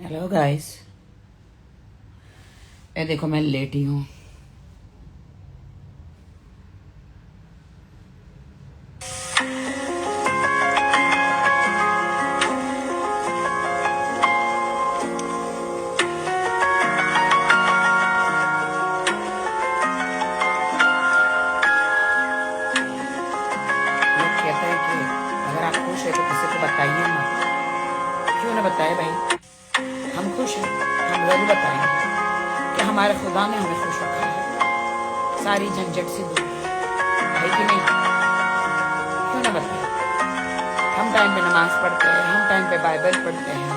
Hello guys, ये देखो मैं लेटी हूँ। लोग कहते हैं कि अगर आप खुश है तो किसी को बताइए मत। क्यों ना बताए भाई, हम खुश हैं, हम जरूर बताएंगे कि हमारे खुदा ने हमें खुश रखा है, सारी झंझट से दूर है कि नहीं। क्यों ना बताए। हम टाइम पे नमाज पढ़ते हैं, हम टाइम पे बाइबल पढ़ते हैं,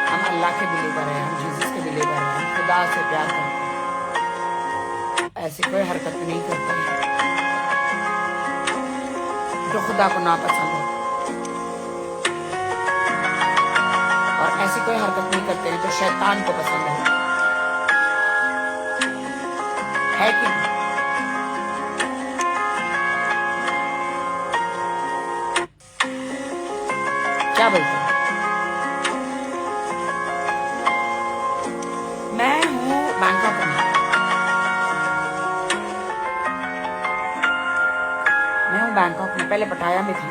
हम अल्लाह के बिलीवर हैं, हम जीसस के बिलीवर हैं, हम खुदा से प्यार करते हैं। ऐसी कोई हरकत नहीं करते हैं जो खुदा को नापसंद हो, और ऐसी कोई हरकत नहीं करते हैं जो शैतान को पसंद हो, है कि नहीं? क्या बोलते हैं? मैं हूँ बैंकॉक में, पहले पटाया में थी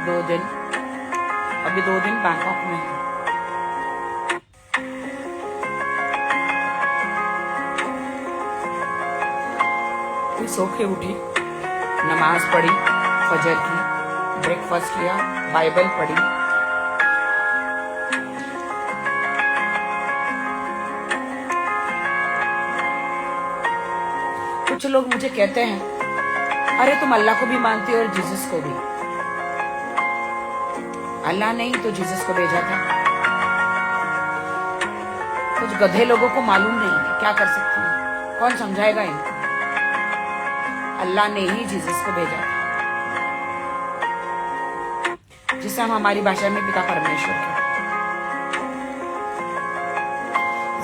2 दिन, अभी 2 दिन बैंकॉक में हूँ। फिर सो के उठी, नमाज पढ़ी फजर की, ब्रेकफास्ट किया, बाइबल पढ़ी, कुछ लोग मुझे कहते हैं अरे तुम अल्लाह को भी मानती हो और जीसस को भी। अल्लाह नहीं तो जीसस को भेजा था। कुछ गधे लोगों को मालूम नहीं है, क्या कर सकती है, कौन समझाएगा इनको। अल्लाह ने ही जीसस को भेजा था, जिसे हम हमारी भाषा में पिता परमेश्वर कहते हैं।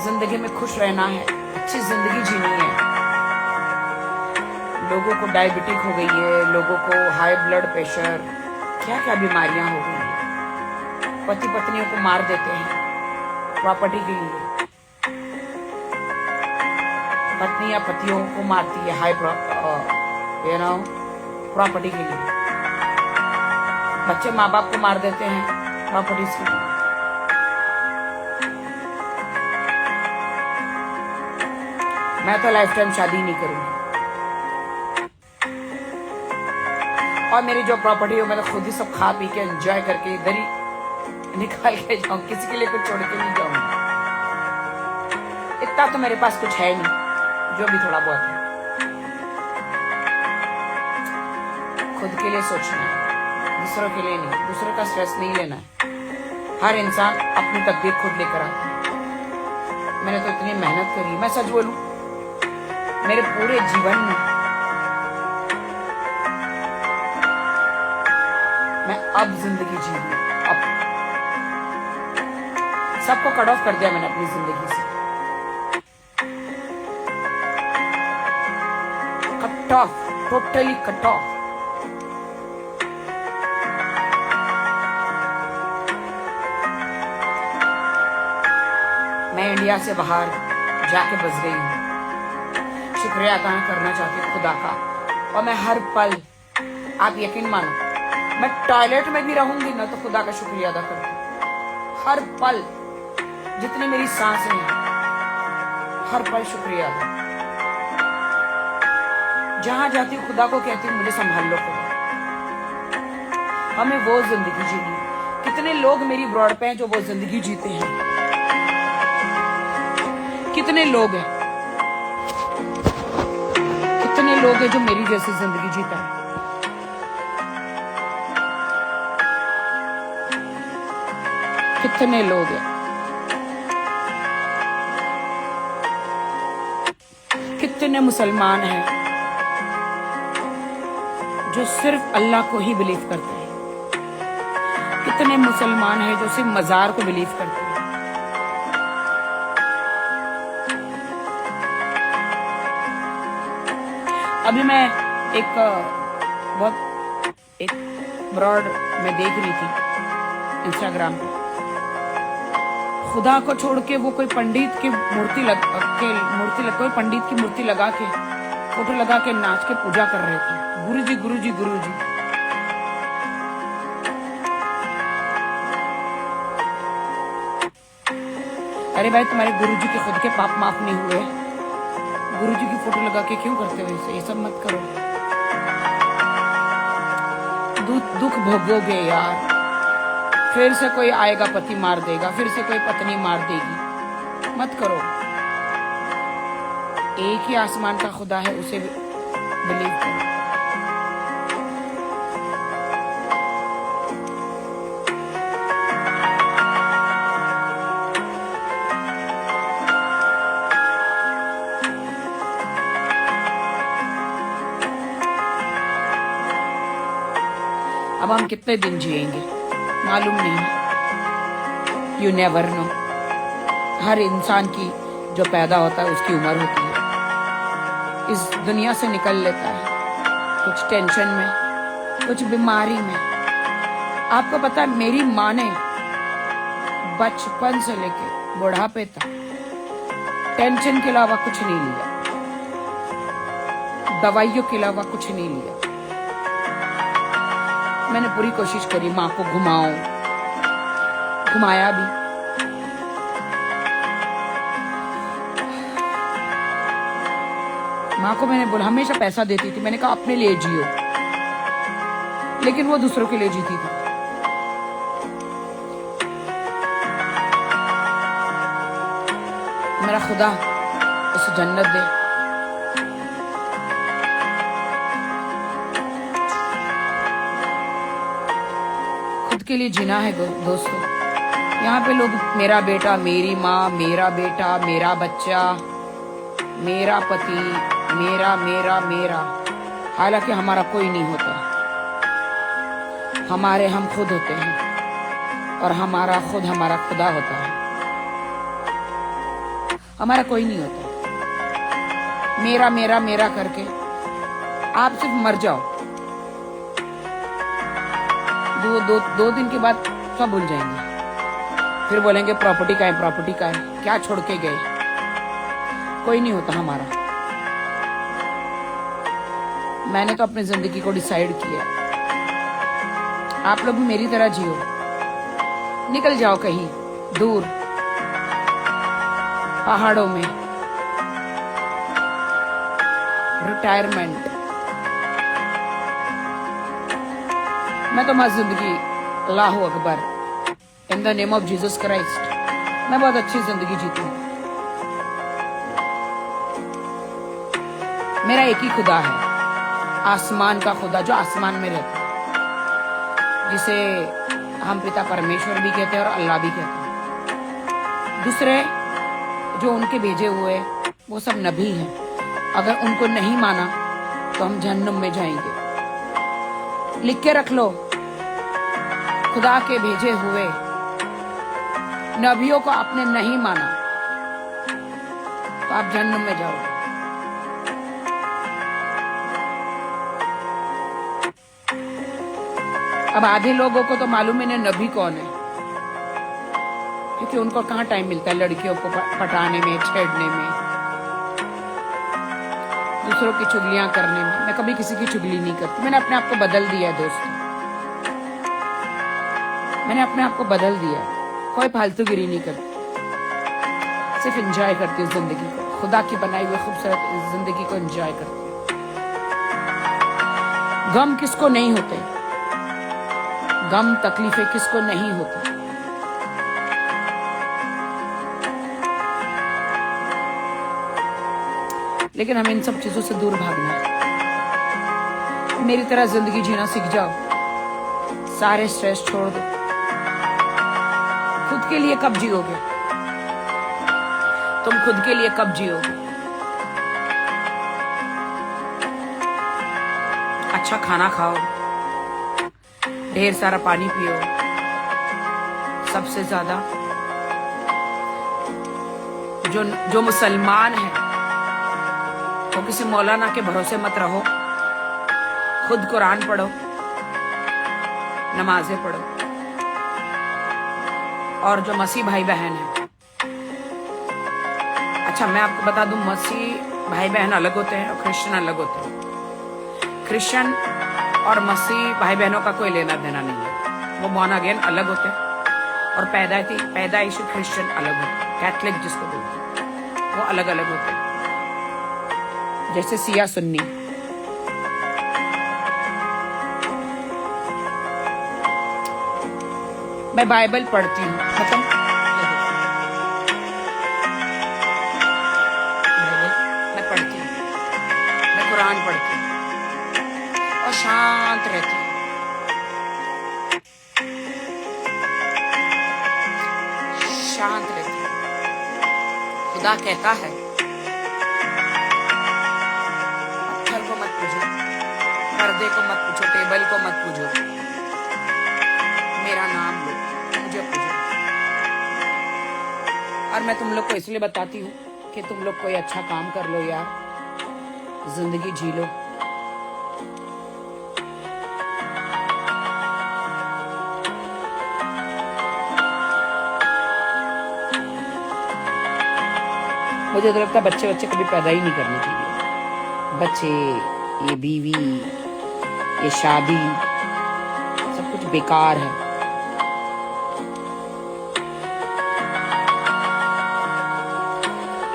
जिंदगी में खुश रहना है, अच्छी जिंदगी जीनी है। लोगों को डायबिटिक हो गई है, लोगों को हाई ब्लड प्रेशर, क्या क्या बीमारियां हो गई है। पति पत्नियों को मार देते हैं प्रॉपर्टी के लिए, पत्नियां पतियों को मारती है हाई प्रॉपर्टी के लिए। बच्चे माँ बाप को मार देते हैं प्रॉपर्टीज के लिए। मैं तो लाइफ टाइम शादी नहीं करूंगी, और मेरी जो प्रॉपर्टी हो मैं तो खुद ही सब खा पी के एंजॉय करके इधर ही निकाल के जाऊं, किसी के लिए कुछ छोड़ के नहीं जाऊंगी। इतना तो मेरे पास कुछ है नहीं, जो भी थोड़ा बहुत है खुद के लिए सोचना है, दूसरों के लिए नहीं। दूसरों का स्ट्रेस नहीं लेना है। हर इंसान अपनी तकदीर खुद लेकर आता है। मैंने तो इतनी मेहनत करी, मैं सच बोलूं मेरे पूरे जीवन में मैं अब जिंदगी जी रही हूं। अब सबको कट ऑफ कर दिया मैंने अपनी जिंदगी से, cut off, totally cut off. मैं इंडिया से बाहर जाके बस गई हूँ। शुक्रिया अदा करना चाहती हूँ खुदा का, और मैं हर पल, आप यकीन मानो, मैं टॉयलेट में भी रहूंगी ना तो खुदा का शुक्रिया अदा करती हूँ। हर पल, जितनी मेरी सांसें हैं, हर पल शुक्रिया अदा। जहां जाती हूँ खुदा को कहती हूँ मुझे संभाल लो खुदा। हमें वो जिंदगी जीनी है। कितने लोग मेरी ब्रॉड पे हैं जो वो जिंदगी जीते हैं, कितने लोग हैं, कितने लोग हैं जो मेरी जैसी जिंदगी जीता है। कितने लोग हैं, कितने मुसलमान हैं जो सिर्फ अल्लाह को ही बिलीव करते हैं। कितने मुसलमान हैं जो सिर्फ मजार को बिलीव करते हैं। अभी मैं एक ब्रॉड में देख रही थी इंस्टाग्राम पे, खुदा को छोड़ के वो कोई पंडित की कोई पंडित की मूर्ति लगा के, फोटो लगा के, नाच के पूजा कर रहे थे। गुरु जी गुरु जी गुरु जी। अरे भाई, तुम्हारे गुरु जी के खुद के पाप माफ नहीं हुए? गुरु जी की फोटो लगा के क्यों करते हो इसे? ये सब मत करो। दुख भोगोगे यार। फिर से कोई आएगा पति मार देगा, फिर से कोई पत्नी मार देगी। मत करो। एक ही आसमान का खुदा है, उसे बिलीव करो। अब हम कितने दिन जिएंगे मालूम नहीं। You never know. हर इंसान की जो पैदा होता है उसकी उम्र होती है। इस दुनिया से निकल लेता है, कुछ टेंशन में, कुछ बीमारी में। आपको पता है, मेरी माँ ने बचपन से लेके बुढ़ापे तक टेंशन के अलावा कुछ नहीं लिया, दवाइयों के अलावा कुछ नहीं लिया। मैंने पूरी कोशिश करी माँ को घुमाऊं, घुमाया भी। माँ को मैंने बोला, हमेशा पैसा देती थी, मैंने कहा अपने लिए जियो, लेकिन वो दूसरों के लिए जीती थी। मेरा खुदा उसे जन्नत दे। खुद के लिए जीना है दोस्तों। यहाँ पे लोग मेरा बेटा, मेरी माँ, मेरा बेटा, मेरा बच्चा, मेरा पति, मेरा मेरा मेरा, हालांकि हमारा कोई नहीं होता। हमारे हम खुद होते हैं और हमारा खुद हमारा खुदा होता है। हमारा कोई नहीं होता। मेरा मेरा मेरा करके आप सिर्फ मर जाओ, दो दिन के बाद सब भूल जाएंगे। फिर बोलेंगे प्रॉपर्टी का है, प्रॉपर्टी का है, क्या छोड़ के गए। कोई नहीं होता हमारा। मैंने तो अपनी जिंदगी को डिसाइड किया। आप लोग भी मेरी तरह जियो, निकल जाओ कहीं दूर पहाड़ों में, रिटायरमेंट। मैं तो मस्त जिंदगी, अल्लाह अकबर, in the name of Jesus Christ, मैं बहुत अच्छी जिंदगी जीती हूँ। मेरा एक ही खुदा है, आसमान का खुदा, जो आसमान में रहता है, जिसे हम पिता परमेश्वर भी कहते हैं और अल्लाह भी कहते हैं। दूसरे जो उनके भेजे हुए, वो सब नबी हैं। अगर उनको नहीं माना तो हम जहन्नुम में जाएंगे। लिख के रख लो, खुदा के भेजे हुए नबियों को आपने नहीं माना तो आप जहन्नुम में जाओगे। अब आधे लोगों को तो मालूम है नबी कौन है, क्योंकि उनको कहाँ टाइम मिलता है लड़कियों को पटाने में, छेड़ने में, दूसरों की चुगलियां करने में। मैं कभी किसी की चुगली नहीं करती। मैंने अपने आप को बदल दिया है दोस्तों, मैंने अपने आप को बदल दिया है। कोई फालतूगिरी नहीं करती, सिर्फ एंजॉय करती हूँ जिंदगी को, खुदा की बनाई हुई खूबसूरत जिंदगी को एंजॉय करती हूँ। गम किसको नहीं होते, गम तकलीफें किसको नहीं होती। लेकिन हमें इन सब चीजों से दूर भागना है। मेरी तरह जिंदगी जीना सीख जाओ, सारे स्ट्रेस छोड़ दो। खुद के लिए कब जियोगे तुम? खुद के लिए कब जियोगे? अच्छा खाना खाओ, ढेर सारा पानी पियो, सबसे ज्यादा जो मुसलमान है तो किसी मौलाना के भरोसे मत रहो। खुद कुरान पढ़ो, नमाजें पढ़ो। और जो मसीह भाई बहन है अच्छा, मैं आपको बता दूं, मसीह भाई बहन अलग होते हैं और क्रिश्चियन अलग होते हैं। क्रिश्चियन और मसीह भाई बहनों का कोई लेना देना नहीं है। वो बॉर्न अगेन अलग होते हैं और पैदाइशी क्रिश्चियन अलग होते हैं। कैथलिक जिसको बोलते हैं वो अलग अलग होते हैं, जैसे सिया सुन्नी। मैं बाइबल पढ़ती हूँ, मतलब मैं पढ़ती हूँ, मैं कुरान पढ़ती हूँ और शांत रहती हूँ। शांत रहती हूँ। खुदा कहता है पत्थर को मत पूजो, पर्दे को मत पूछो, टेबल को मत पूजो, मेरा नाम लो, मुझे पूजो। और मैं तुम लोग को इसलिए बताती हूँ कि तुम लोग कोई अच्छा काम कर लो यार, जिंदगी जी लो। मुझे तो लगता है बच्चे कभी पैदा ही नहीं करने चाहिए। बच्चे, ये बीवी, ये शादी, सब कुछ बेकार है।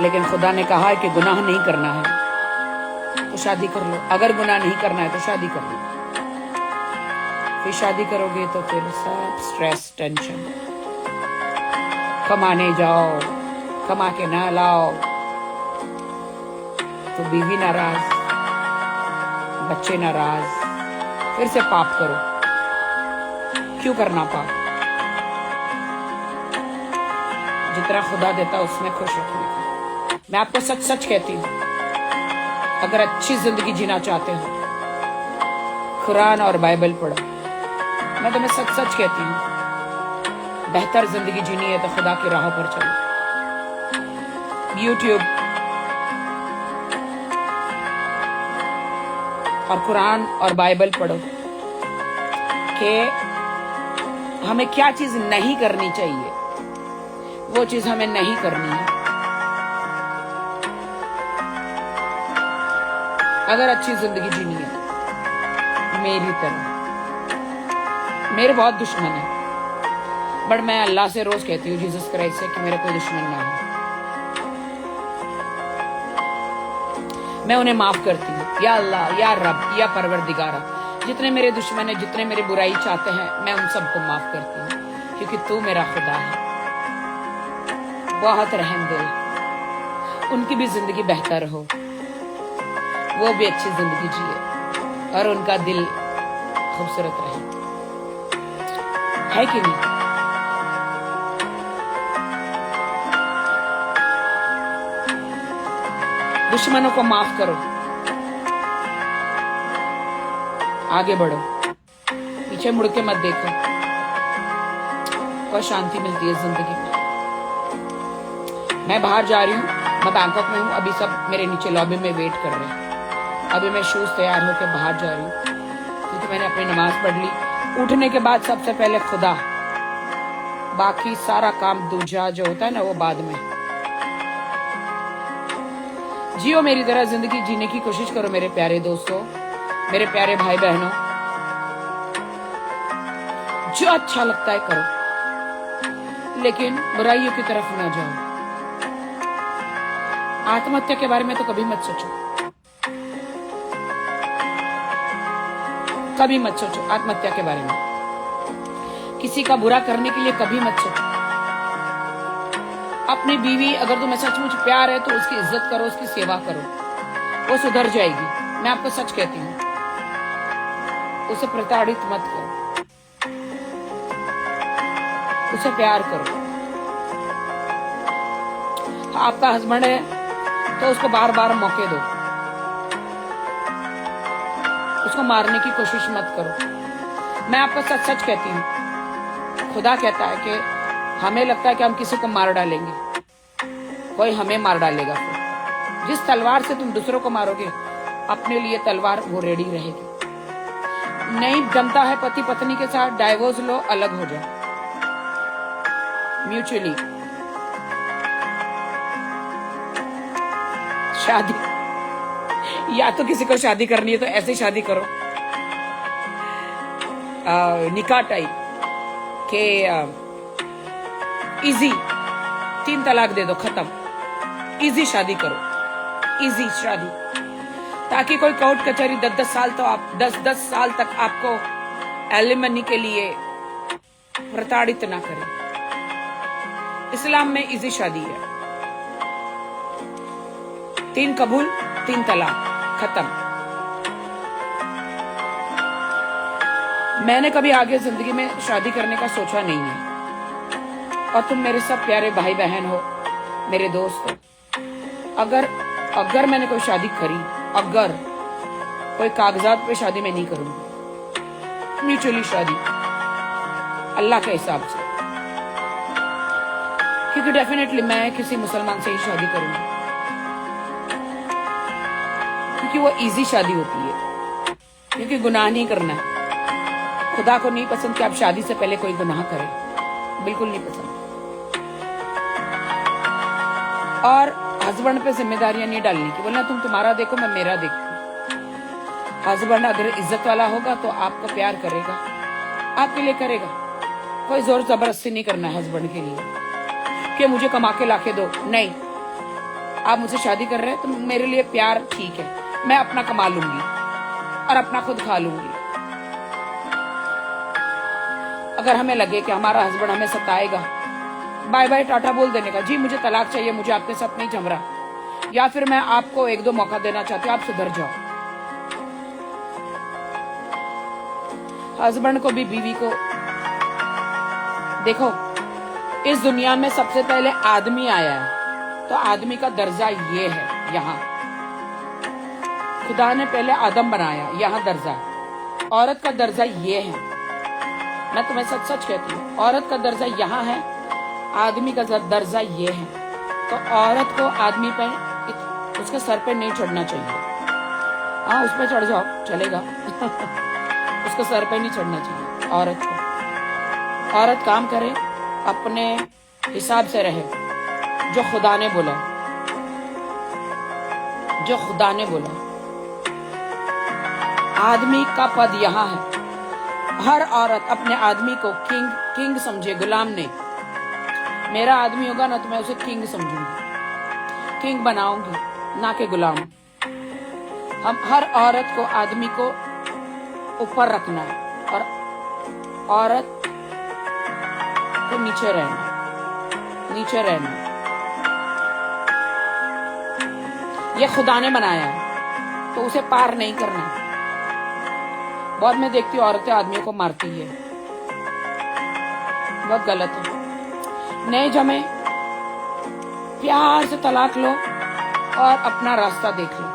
लेकिन खुदा ने कहा है कि गुनाह नहीं करना है तो शादी कर लो। अगर गुनाह नहीं करना है तो शादी कर लो। फिर शादी करोगे तो फिर सब स्ट्रेस, टेंशन, कमाने जाओ, कमा के ना लाओ तो बीवी नाराज, बच्चे नाराज, फिर से पाप करो। क्यों करना पाप? जितना खुदा देता उसमें खुश रखने का। मैं आपको सच सच कहती हूँ, अगर अच्छी जिंदगी जीना चाहते हो कुरान और बाइबल पढ़ो। मैं तुम्हें सच सच कहती हूँ, बेहतर जिंदगी जीनी है तो खुदा की राह पर चलो। यूट्यूब और कुरान और बाइबल पढ़ो कि हमें क्या चीज नहीं करनी चाहिए, वो चीज हमें नहीं करनी है। अगर अच्छी जिंदगी जीनी है मेरी तरह। मेरे बहुत दुश्मन है, बट मैं अल्लाह से रोज कहती हूँ, जीसस क्राइस्ट से, कि मेरे कोई दुश्मन ना हो। मैं उन्हें माफ करती हूँ। या अल्लाह, या रब, या परवरदिगारा, जितने मेरे दुश्मन है, जितने मेरी बुराई चाहते हैं, मैं उन सबको माफ करती हूँ, क्योंकि तू मेरा खुदा है, बहुत रहमदिल। उनकी भी जिंदगी बेहतर हो, वो भी अच्छी जिंदगी जिए और उनका दिल खूबसूरत रहे, है कि नहीं? दुश्मनों को माफ करो, आगे बढ़ो, पीछे मुड़ के मत देखो। कोई शांति मिलती है जिंदगी में। मैं बाहर जा रही हूँ, मैं बैंकॉक में हूँ, अभी सब मेरे नीचे लॉबी में वेट कर रहे हैं। अभी मैं शूज तैयार होकर बाहर जा रही हूँ, क्योंकि मैंने अपनी नमाज पढ़ ली। उठने के बाद सबसे पहले खुदा, बाकी सारा काम दूजा जो होता है ना, वो बाद में। जियो मेरी तरह जिंदगी जीने की कोशिश करो मेरे प्यारे दोस्तों, मेरे प्यारे भाई बहनों। जो अच्छा लगता है करो, लेकिन बुराइयों की तरफ ना जाओ। आत्महत्या के बारे में तो कभी मत सोचो, कभी मत सोचो आत्महत्या के बारे में। किसी का बुरा करने के लिए कभी मत सोचो। अपनी बीवी, अगर तुम्हें सचमुच प्यार है तो उसकी इज्जत करो, उसकी सेवा करो, वो सुधर जाएगी। मैं आपको सच कहती हूँ, उसे प्रताड़ित मत करो, उसे प्यार करो। आपका हस्बैंड है तो उसको बार बार मौके दो, उसको मारने की कोशिश मत करो। मैं आपको सच सच कहती हूँ, खुदा कहता है कि हमें लगता है कि हम किसी को मार डालेंगे, कोई हमें मार डालेगा। फिर जिस तलवार से तुम दूसरों को मारोगे, अपने लिए तलवार वो रेडी रहेगी। नहीं जमता है पति पत्नी के साथ, डाइवोर्स लो, अलग हो जाओ म्यूचुअली। शादी, या तो किसी को शादी करनी है तो ऐसे शादी करो, निकाह टाइप के, इजी 3 तलाक दे दो, खत्म। इजी शादी करो, इजी शादी, ताकि कोई कोर्ट कचहरी 10-10 साल तो आप 10-10 साल तक आपको एलिमनी के लिए प्रताड़ित ना करे। इस्लाम में इजी शादी है, 3 कबूल 3 तलाक, खत्म। मैंने कभी आगे जिंदगी में शादी करने का सोचा नहीं है, और तुम मेरे सब प्यारे भाई बहन हो, मेरे दोस्त हो। अगर मैंने कोई शादी करी, अगर कोई कागजात पे शादी में नहीं करूंगी, म्यूचुअली शादी अल्लाह के हिसाब से, क्योंकि डेफिनेटली मैं किसी मुसलमान से ही शादी करूंगी, क्योंकि वो इजी शादी होती है, क्योंकि गुनाह नहीं करना है। खुदा को नहीं पसंद कि आप शादी से पहले कोई गुनाह करें, बिल्कुल नहीं पसंद। और हस्बैंड पे जिम्मेदारियां नहीं डालनी कि बोलना तुम तुम्हारा देखो मैं मेरा देखूं। हस्बैंड अगर इज्जत वाला होगा तो आपको प्यार करेगा, आपके लिए करेगा। कोई जोर जबरदस्ती नहीं करना है हस्बैंड के लिए कि मुझे कमा के लाके दो, नहीं। आप मुझसे शादी कर रहे हैं तो मेरे लिए प्यार ठीक है, मैं अपना कमा लूंगी और अपना खुद खा लूंगी। अगर हमें लगे कि हमारा हस्बैंड हमें सताएगा, बाय बाय टाटा बोल देने का, जी मुझे तलाक चाहिए, मुझे आपके साथ नहीं जम रहा, या फिर मैं आपको 1-2 मौका देना चाहती हूँ, आप सुधर जाओ। हस्बैंड को भी बीवी को देखो, इस दुनिया में सबसे पहले आदमी आया है, तो आदमी का दर्जा ये है। यहाँ खुदा ने पहले आदम बनाया, यहाँ दर्जा है। औरत का दर्जा ये है, मैं तुम्हें सच सच कहती हूँ, औरत का दर्जा यहाँ है, आदमी का दर्जा ये है। तो औरत को आदमी पे, उसके सर पे नहीं चढ़ना चाहिए। हाँ, उस पे चढ़ जाओ, चलेगा उसको सर पे नहीं चढ़ना चाहिए औरत को। औरत काम करे, अपने हिसाब से रहे, जो खुदा ने बोला, जो खुदा ने बोला। आदमी का पद यहाँ है। हर औरत अपने आदमी को किंग समझे, गुलाम नहीं। मेरा आदमी होगा ना तो मैं उसे किंग समझूंगी, किंग बनाऊंगी, ना कि गुलाम। हम हर औरत को, आदमी को ऊपर रखना है, और औरत को नीचे रहना, नीचे रहना। ये खुदा ने बनाया है, तो उसे पार नहीं करना है। बहुत मैं देखती हूँ औरतें आदमियों को मारती है, बहुत गलत है। नहीं जमे, प्यार से तलाक लो और अपना रास्ता देख लो।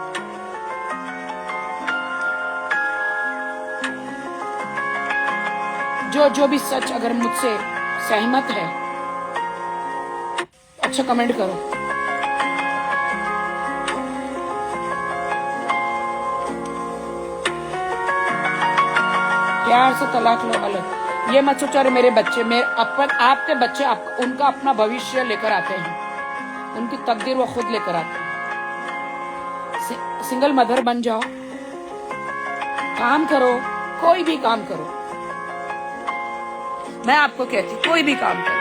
जो भी सच अगर मुझसे सहमत है, अच्छा कमेंट करो। प्यार से तलाक लो, अलग। ये मत सोचो अरे मेरे बच्चे, मेरे आपके बच्चे उनका अपना भविष्य लेकर आते हैं, उनकी तकदीर वो खुद लेकर आते हैं। सिंगल मदर बन जाओ, काम करो, कोई भी काम करो। मैं आपको कहती, कोई भी काम करो,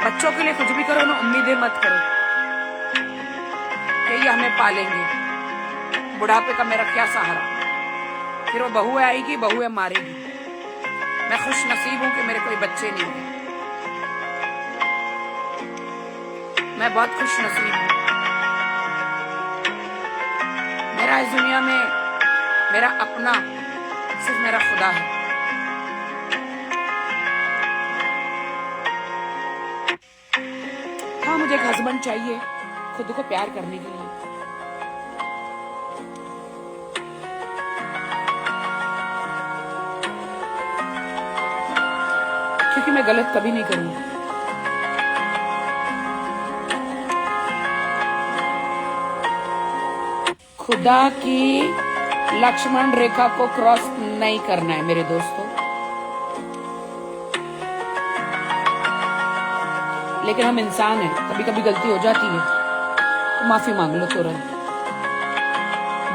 बच्चों के लिए कुछ भी करो ना, उम्मीदें मत करो कि ये हमें पालेंगे, बुढ़ापे का मेरा क्या सहारा। फिर वो बहू आएगी, बहू है मारेगी। मैं खुश नसीब हूं कि मेरे कोई बच्चे नहीं हैं, मैं बहुत खुश नसीब हूं। मेरा इस दुनिया में मेरा अपना सिर्फ मेरा खुदा है। हाँ, मुझे एक हस्बैंड चाहिए खुद को प्यार करने के लिए, क्योंकि मैं गलत कभी नहीं करूंगी। खुदा की लक्ष्मण रेखा को क्रॉस नहीं करना है मेरे दोस्तों। लेकिन हम इंसान हैं, कभी कभी गलती हो जाती है। तो माफी मांग लो तुरंत।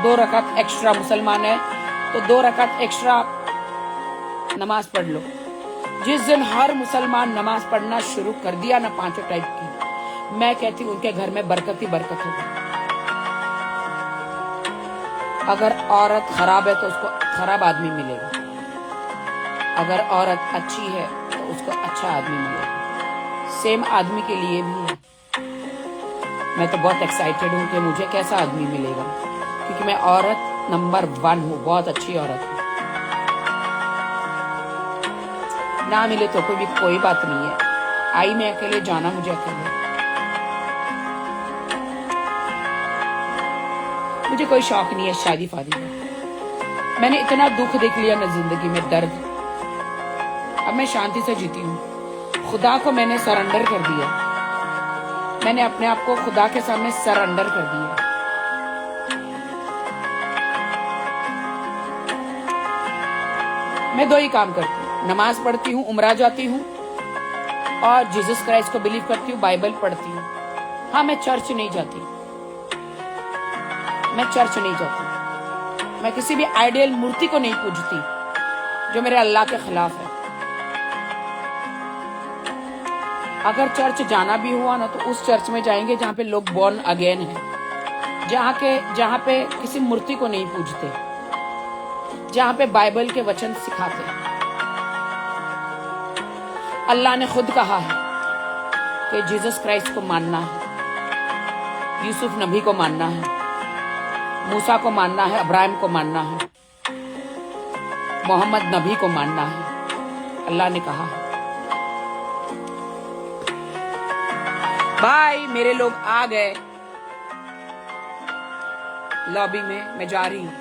2 रकात एक्स्ट्रा मुसलमान है तो 2 रकात एक्स्ट्रा नमाज पढ़ लो। जिस दिन हर मुसलमान नमाज पढ़ना शुरू कर दिया ना 5 टाइप की, मैं कहती हूँ उनके घर में बरकत ही बरकत होगी। अगर औरत खराब है तो उसको खराब आदमी मिलेगा, अगर औरत अच्छी है तो उसको अच्छा आदमी मिलेगा। सेम आदमी के लिए भी है। मैं तो बहुत एक्साइटेड हूँ कि मुझे कैसा आदमी मिलेगा, क्योंकि मैं औरत नंबर 1 हूँ, बहुत अच्छी औरत हूँ। ना मिले तो कोई बात नहीं है, आई मैं अकेले, जाना मुझे अकेले। मुझे कोई शौक नहीं है शादी फादी का। मैंने इतना दुख देख लिया ना जिंदगी में, दर्द। अब मैं शांति से जीती हूँ। खुदा को मैंने सरेंडर कर दिया, मैंने अपने आप को खुदा के सामने सरेंडर कर दिया। मैं 2 ही काम करती हूँ, नमाज पढ़ती हूँ, उम्रा जाती हूँ और जीसस क्राइस्ट को बिलीव करती हूँ, बाइबल पढ़ती हूँ। हाँ, मैं चर्च नहीं जाती, मैं चर्च नहीं जाती। मैं किसी भी आइडियल मूर्ति को नहीं पूजती जो मेरे अल्लाह के खिलाफ है। अगर चर्च जाना भी हुआ ना तो उस चर्च में जाएंगे जहां पे लोग बॉर्न अगेन हैं, जहां पे किसी मूर्ति को नहीं पूजते, जहां पे बाइबल के वचन सिखाते हैं। अल्लाह ने खुद कहा है कि जीसस क्राइस्ट को मानना है, यूसुफ नबी को मानना है, मूसा को मानना है, अब्राहिम को मानना है, मोहम्मद नबी को मानना है। अल्लाह ने कहा है। बाय, मेरे लोग आ गए लॉबी में, मैं जा रही हूं।